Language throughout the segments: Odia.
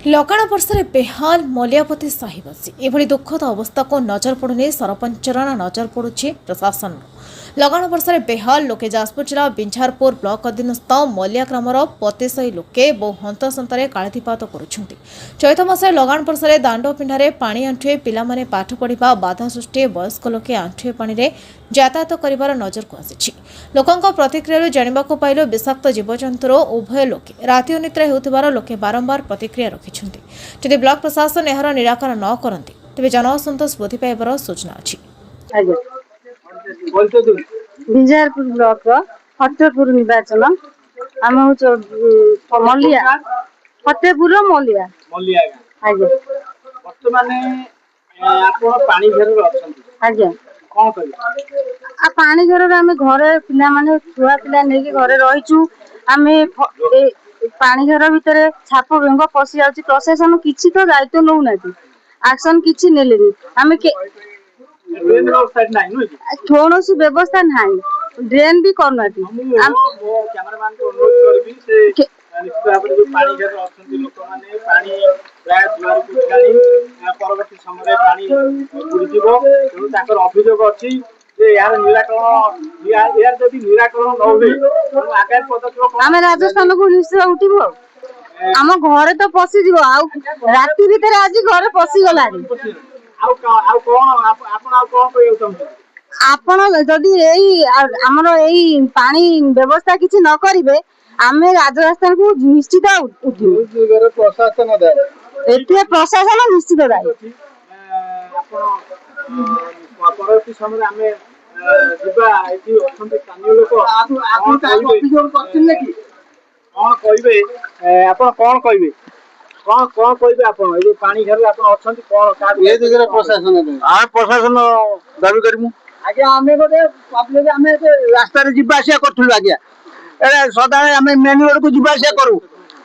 ଲଗାଣ ବର୍ଷାରେ ବେହାଲ ମଲିଆପତି ସାହିବାସୀ ଏଭଳି ଦୁଃଖଦ ଅବସ୍ଥାକୁ ନଜର ପଡ଼ୁନି ସରପଞ୍ଚର ନଜର ପଡ଼ୁଛି ପ୍ରଶାସନର। ଲଗାଣ ବର୍ଷାରେ ବେହାଲ ଲୋକେ ଯାଜପୁର ଜିଲ୍ଲା ବିଞ୍ଝାରପୁର ବ୍ଲକ ଅଧୀନସ୍ଥ ମଲିଆ ଗ୍ରାମର ପତେସାହି ଲୋକେ ବହୁ ହନ୍ତସନ୍ତରେ କାଳାତିପାତ କରୁଛନ୍ତି। ଚଳିତ ମାସରେ ଲଗାଣ ବର୍ଷାରେ ଦାଣ୍ଡ ପିଣ୍ଡାରେ ପାଣି ଆଣ୍ଠୁଏ, ପିଲାମାନେ ପାଠ ପଢ଼ିବା ବାଧା ସୃଷ୍ଟି, ବୟସ୍କ ଲୋକେ ଆଣ୍ଠୁଏ ପାଣିରେ ଯାତାୟାତ କରିବାର ନଜରକୁ ଆସିଛି। ଲୋକଙ୍କ ପ୍ରତିକ୍ରିୟାରୁ ଜାଣିବାକୁ ପାଇଲୁ ବିଷାକ୍ତ ଜୀବଜନ୍ତୁର ଉଭୟ ଲୋକେ ରାତି ଅନିଦ୍ରା ହେଉଥିବାର ଲୋକେ ବାରମ୍ବାର ପ୍ରତିକ୍ରିୟା ରଖିଛନ୍ତି। ଯଦି ବ୍ଲକ ପ୍ରଶାସନ ଏହାର ନିରାକରଣ ନ କରନ୍ତି ତେବେ ଜନଅସନ୍ତୋଷ ବୃଦ୍ଧି ପାଇବାର ସୂଚନା ଅଛି। ବିଞ୍ଝାରପୁର ବ୍ଲକ ଫତେପୁର ନିର୍ବାଚନ आम हूँ मलिया फतेपुर मलिया आज्ञा पानी घर आम घर पे छुआ पिला नहीं घरे रहीचु आम पानी घर भितर छाप बेंग पशि जा प्रशासन किसी तो दायित्व नौ ना एक्शन किसी नेले आम कौन व्यवस्था ना ड्रेन भी करना आम राजस्थान को निश्चय उठू आम घर तो पशिज राति भितर आज घर पशिगला आपण जदि आमर यही पानी व्यवस्था किसी न करेंगे आम राजस्थान को निश्चित उठू प्रशासन निश्चित दायी प्रशासन दाबी करूँ आज्ञा आम गोटे पब्लिक आम रास्त जावास करूँ आज्ञा सदा आम मेन रोड को जावास करूँ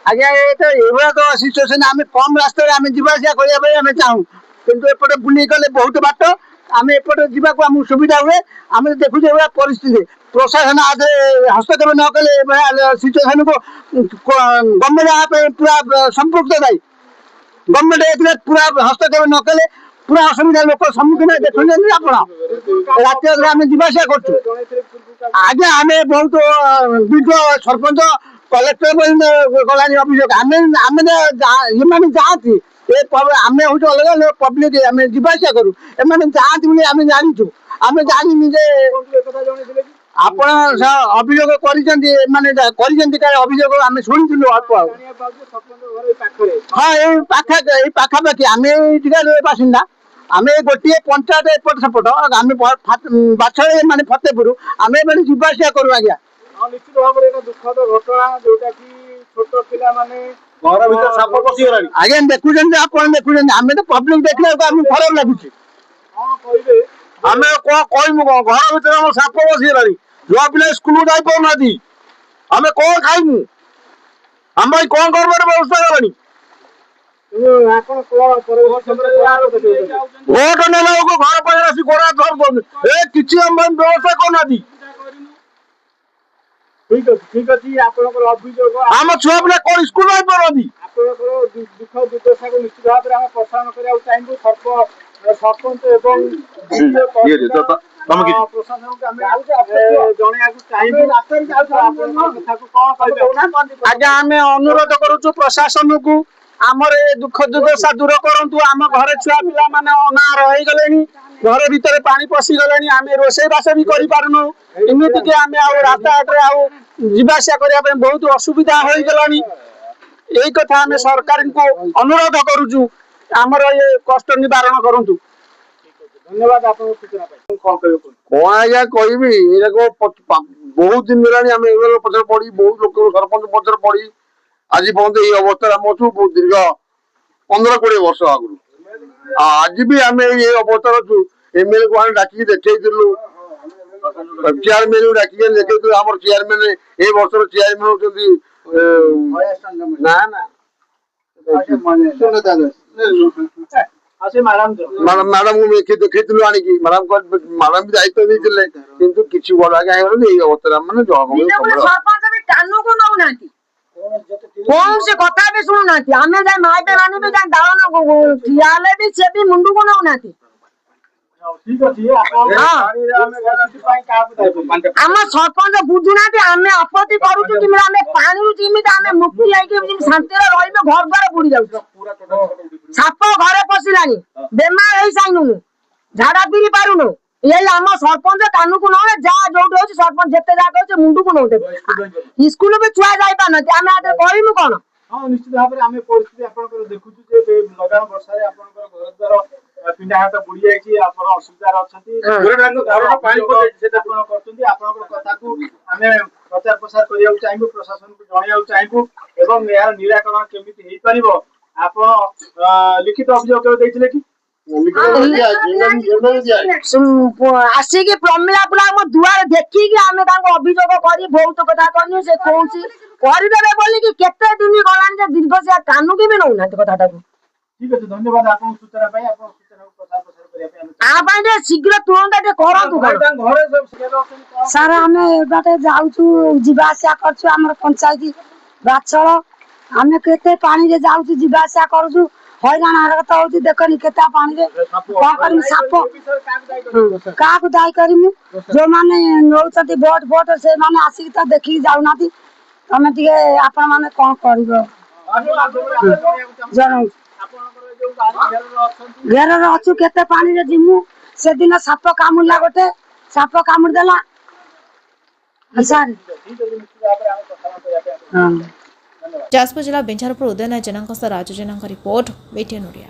आज्ञा ये तो सिचुएसन आम कम रास्त जावास करने चाहूँ किंतु एपटे बुले गले बहुत बाट आम एपटे जावाक आम सुविधा हुए आम देखुचे परिस्थिति प्रशासन आज हस्तक्षेप न कले सिचुएसन को गवर्नमेंट पूरा संपुक्त दायी गवर्नमेंट पूरा हस्तक्षेप न कले पूरा असुविधा लोक सम्मुखीन देखुं आप रात आम जावास कर आज्ञा आम बहुत विज्ञ सरपंच कलेक्टर गलानी अभियोग आम ये जाती आम हूँ अलग पब्लिक आम जावास करूँ एम जाती आम जाचु आम जानी जे आप अभियोग कर अभियोग आम शुणु अल्प हाँ ये पाखापाखि आम बासिंदा आम गोटे पंचायत एपट सेपट आम बाछड़ माने फतेपुर आम जावास करूँ आज्ञा निश्चित भाव में दुखद घटना जोटा कि छोट पिला माने घर भीतर साप पशिगला आज्ञा देखुं आप देखुं आम तो पब्लिक देखला खराब लगुच आम कौन कहमु घर भीतर साप पशिगला जुआ पिला स्कूल जाई पाना आम कौन खाइमु आम भाई कौन कर व्यवस्था कलानी भोट नेला घर पर आसी गोड़ा धर किसी आम व्यवस्था करना ठीक अच्छी अभियोग आम छुआ पिला कौन स्कूल जाई पाना दुख दुर्दशा को निश्चित भाव में प्रसारण करने चाहिए सरपंच आज्ञा आम अनुरोध करुचु प्रशासन को आमर दुख दुर्दशा दूर करूँ आम घर छुआ पिला माने अनाहार हो गले घर भीतर पानी पशिगले आम रोषे बास भी करूँ इमितिक आम रास्ताघाट जावास करने बहुत असुविधा हो गला यही कथा आम सरकार को अनुरोध करुचु आमर ये कष्ट निवारण करूँ धन्यवाद आप कौन आज्ञा कह बहुत दिन है पचर पड़ी बहुत लोग सरपंच पचर पड़ी आज पर्यटन ये अवस्था आम अच्छु दीर्घ 15-20 वर्ष आगु आज भी आम ये अवस्था अच्छु एमएलए को डाक देखलु चेयरमैन डाक देखु आम चेयरमैन ये वर्ष चेयरमैन होती ना ना मैडम को देखी आणिकी मैडम भी दायित्व देते किसी बड़ा अवस्था मानने କୌଣସି କଥା ବି ଶୁଣୁନାହାନ୍ତି। ଆମେ ଯାଇ ମାଇପେ ମାନେ ବି ଯାଇ ଦାଳନ ଠିଆ ହେଲେ ବି ସେ ବି ମୁଣ୍ଡକୁ ନଉନାହାନ୍ତି। ଆମ ସରପଞ୍ଚ ବୁଝୁନାହାନ୍ତି। ଆମେ ଆପତ୍ତି କରୁଛୁ କେମିତି ଆମେ ପାଣିରୁ ଯେମିତି ଆମେ ମୁକ୍ତି ହେଇକି ଶାନ୍ତିରେ ରହିବେ। ଘର ଦ୍ୱାର ବୁଡି ଯାଉଛି, ସାପ ଘରେ ପଶିଲାଣି, ବେମାର ହେଇସାଇନୁନୁ, ଝାଡା ପିରି ପାରୁନୁ। ଏଇ ଆମ ସରପଞ୍ଚ କାନକୁ ନଉନେ ଯାହା ଯୋଉଠି ହଉଛି ସରପଞ୍ଚ ଯେତେ ଯାହା କରୁଛି ମୁଣ୍ଡକୁ ନଉଟେ। ସ୍କୁଲ ବି ଛୁଆ ଯାଇ ପାରୁନାହାନ୍ତି। ଆମେ ଆଗରେ କହିବୁ କଣ? ହଁ ନିଶ୍ଚିତ ଭାବରେ ଆମେ ପରିସ୍ଥିତି ଆପଣଙ୍କର ଦେଖୁଛୁ ଯେ ଲଗାଣ ବର୍ଷାରେ ଆପଣଙ୍କର ଘର ଦ୍ୱାର ପିଣ୍ଡା ହାତ ବୁଡି ଯାଇଛି, ଆପଣ ଅସୁବିଧାରେ ଅଛନ୍ତି, ଆପଣ କରୁଛନ୍ତି। ଆପଣଙ୍କର କଥାକୁ ଆମେ ପ୍ରଚାର ପ୍ରସାର କରିବାକୁ ଚାହିଁବୁ, ପ୍ରଶାସନକୁ ଜଣେଇବାକୁ ଚାହିଁବୁ ଏବଂ ଏହାର ନିରାକରଣ କେମିତି ହେଇପାରିବ। ଆପଣ ଲିଖିତ ଅଭିଯୋଗ କେବେ ଦେଇଥିଲେ କି? ଆସିକି ପ୍ରମିଳା ପୁରା ଆମ ଦୁଆରେ ଦେଖିକି ଆମେ ତାଙ୍କୁ ଅଭିଯୋଗ କରି ବହୁତ କଥା କହିଲୁ। ସେ କହୁଛି କରିଦେବେ ବୋଲିକି କେତେ ଦିନ ଗଲାଣି ଯେ ଦୀର୍ଘ ସେ କାନୁକି ବି ନଉନାହାନ୍ତି କଥାଟାକୁ। ଠିକ ଅଛି, ଧନ୍ୟବାଦ ଆପଣଙ୍କ ସୂଚନା ପାଇଁ। ଆପଣ ସୂଚନାକୁ ପ୍ରଚାର ପ୍ରସାର କରିବା ପାଇଁ ଆ ପାଇଁ ଟିକେ ଶୀଘ୍ର ତୁରନ୍ତ ଟିକେ କରନ୍ତୁ। ସାର୍ ଆମେ ଏବାଟେ ଯାଉଛୁ, ଯିବା ଆସିବା କରୁଛୁ, ଆମର ପଞ୍ଚାୟତ ବାଛଳ, ଆମେ କେତେ ପାଣିରେ ଯାଉଛୁ, ଯିବା ଆସିବା କରୁଛୁ, ହଇରାଣ ହରକତ ହଉଛି। ଦେଖନି କେତେ ପାଣିରେ କଣ କରିମୁ। ସାପ କାହାକୁ ଦାୟୀ କରିମୁ? ଯୋଉମାନେ ନଉଛନ୍ତି ଭୋଟ ଫୋଟ ସେମାନେ ଆସିକି ତ ଦେଖିକି ଯାଉନାହାନ୍ତି। ତମେ ଟିକେ ଆପଣ ମାନେ କଣ କରିବ ଜଣାଉଛି। ଘେରରେ ଅଛୁ, କେତେ ପାଣିରେ ଯିମୁ। ସେଦିନ ସାପ କାମୁଡ଼ିଲା, ଗୋଟେ ସାପ କାମୁଡି ଦେଲା। ଯାଜପୁର ଜିଲ୍ଲା ବିଞ୍ଝାରପୁର ଉଦୟନାଥ ଜେନାଙ୍କ ସହ ରାଜୁ ଜେନାଙ୍କ ରିପୋର୍ଟ, BTN ଓଡ଼ିଆ।